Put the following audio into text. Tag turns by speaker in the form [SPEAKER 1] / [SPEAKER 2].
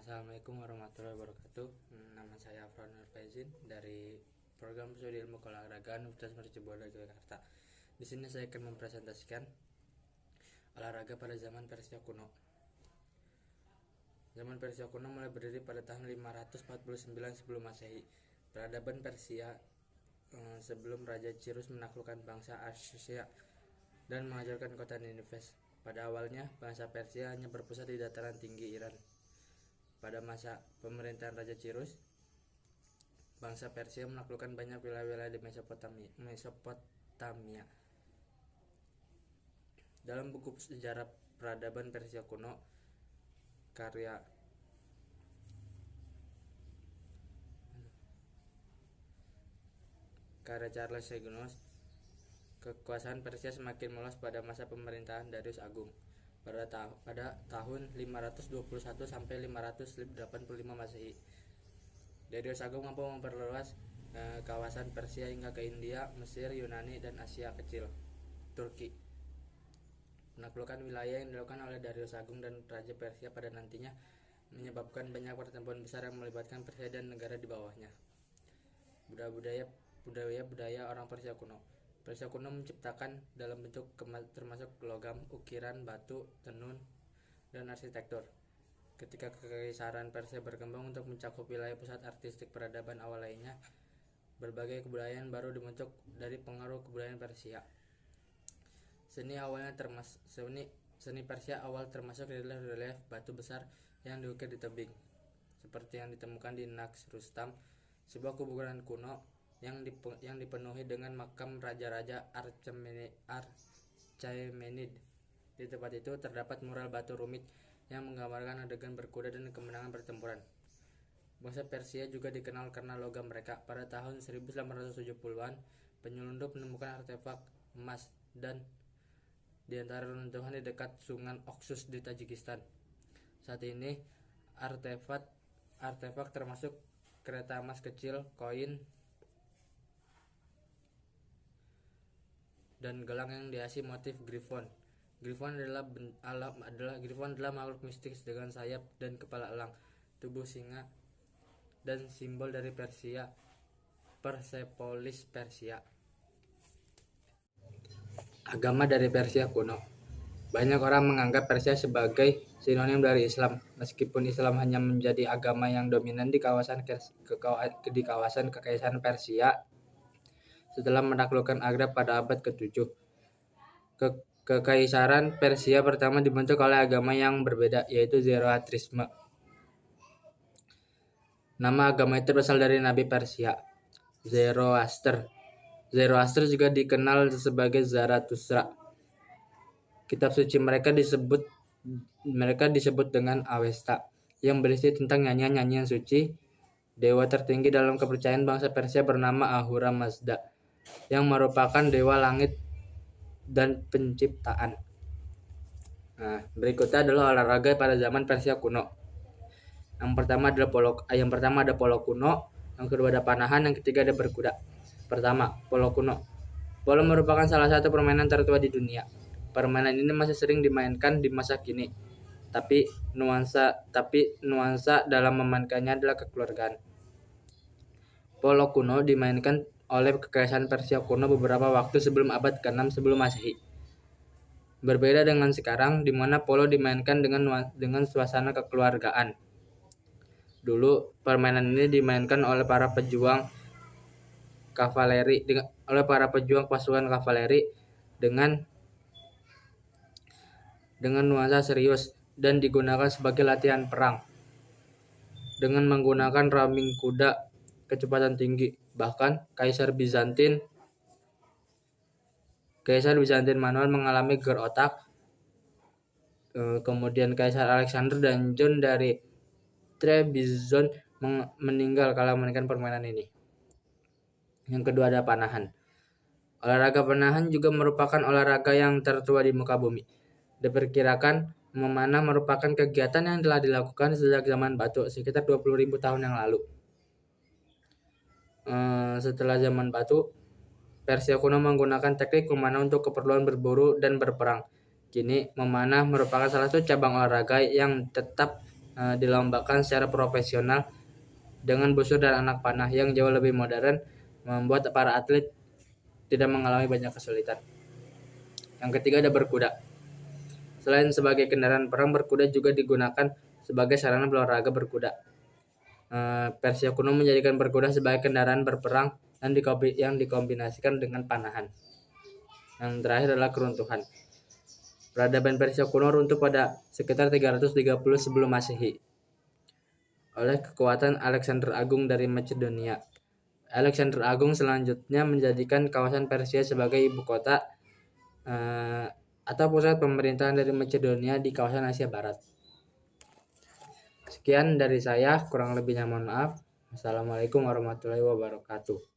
[SPEAKER 1] Assalamualaikum warahmatullahi wabarakatuh. Nama saya Afran Nur Faizin dari Program Studi Ilmu Keolahragaan Universitas Mercubuana Yogyakarta. Di sini saya akan mempresentasikan olahraga pada zaman Persia kuno. Zaman Persia kuno mulai berdiri pada tahun 549 sebelum Masehi. Peradaban Persia sebelum Raja Cyrus menaklukkan bangsa Assyria dan mengajarkan kota Nineveh. Pada awalnya, bangsa Persia hanya berpusat di dataran tinggi Iran. Pada masa pemerintahan Raja Cyrus, bangsa Persia menaklukkan banyak wilayah-wilayah di Mesopotamia. Dalam buku sejarah peradaban Persia kuno, karya Charles Segonus, kekuasaan Persia semakin meluas pada masa pemerintahan Darius Agung pada tahun 521 sampai 585 Masehi. Darius Agung mampu memperluas kawasan Persia hingga ke India, Mesir, Yunani, dan Asia Kecil, Turki. Penaklukan wilayah yang dilakukan oleh Darius Agung dan Raja Persia pada nantinya menyebabkan banyak pertempuran besar yang melibatkan Persia dan negara di bawahnya. Budaya orang Persia kuno. Persia kuno menciptakan dalam bentuk termasuk logam, ukiran, batu, tenun, dan arsitektur. Ketika kekaisaran Persia berkembang untuk mencakup wilayah pusat artistik peradaban awal lainnya, berbagai kebudayaan baru dibentuk dari pengaruh kebudayaan Persia. Seni Persia awal termasuk relief batu besar yang diukir di tebing, seperti yang ditemukan di Naqsh Rustam, sebuah kuburan kuno yang dipenuhi dengan makam raja-raja Achaemenid. Di tempat itu terdapat mural batu rumit yang menggambarkan adegan berkuda dan kemenangan pertempuran. Bangsa Persia juga dikenal karena logam mereka. Pada tahun 1870-an, penyelundup menemukan artefak emas dan di antara runtuhan di dekat sungai Oxus di Tajikistan. Saat ini, artefak termasuk kereta emas kecil, koin, dan gelang yang dihiasi motif griffon. Griffon adalah makhluk mistis dengan sayap dan kepala elang, tubuh singa, dan simbol dari Persia, Persepolis Persia. Agama dari Persia kuno. Banyak orang menganggap Persia sebagai sinonim dari Islam, meskipun Islam hanya menjadi agama yang dominan di kawasan Kekaisaran Persia setelah menaklukkan Aghrab pada abad ke-7. Kekaisaran Persia pertama dibentuk oleh agama yang berbeda, yaitu Zoroastrisme. Nama agama itu berasal dari Nabi Persia, Zoroaster. Zoroaster juga dikenal sebagai Zarathustra. Kitab suci mereka disebut dengan Avesta, yang berisi tentang nyanyian-nyanyian suci. Dewa tertinggi dalam kepercayaan bangsa Persia bernama Ahura Mazda, yang merupakan dewa langit dan penciptaan. Berikutnya adalah olahraga pada zaman Persia kuno. Yang pertama ada polo kuno, yang kedua ada panahan, yang ketiga ada berkuda. Pertama, polo kuno. Polo merupakan salah satu permainan tertua di dunia. Permainan ini masih sering dimainkan di masa kini, tapi nuansa dalam memainkannya adalah kekeluargaan. Polo kuno dimainkan oleh Kekaisaran Persia kuno beberapa waktu sebelum abad ke-6 sebelum Masehi. Berbeda dengan sekarang, di mana polo dimainkan dengan suasana kekeluargaan. Dulu, permainan ini dimainkan oleh para pejuang pasukan kavaleri dengan nuansa serius dan digunakan sebagai latihan perang dengan menggunakan racing kuda kecepatan tinggi. Bahkan Kaisar Bizantin Manuel mengalami gear otak. Kemudian Kaisar Alexander dan John dari Trebizond meninggal kala memainkan permainan ini. Yang kedua ada panahan. Olahraga panahan juga merupakan olahraga yang tertua di muka bumi. Diperkirakan memanah merupakan kegiatan yang telah dilakukan sejak zaman batu, sekitar 20.000 tahun yang lalu. Setelah zaman batu, Persia kuno menggunakan teknik memanah untuk keperluan berburu dan berperang. Kini, memanah merupakan salah satu cabang olahraga yang tetap dilombakan secara profesional dengan busur dan anak panah yang jauh lebih modern, membuat para atlet tidak mengalami banyak kesulitan. Yang ketiga ada berkuda. Selain sebagai kendaraan perang, berkuda juga digunakan sebagai sarana berolahraga berkuda. Persia kuno menjadikan berkuda sebagai kendaraan berperang yang dikombinasikan dengan panahan. Yang terakhir adalah keruntuhan. Peradaban Persia kuno runtuh pada sekitar 330 sebelum Masehi oleh kekuatan Alexander Agung dari Macedonia. Alexander Agung selanjutnya menjadikan kawasan Persia sebagai ibu kota atau pusat pemerintahan dari Macedonia di kawasan Asia Barat. Sekian dari saya, kurang lebihnya mohon maaf. Assalamualaikum warahmatullahi wabarakatuh.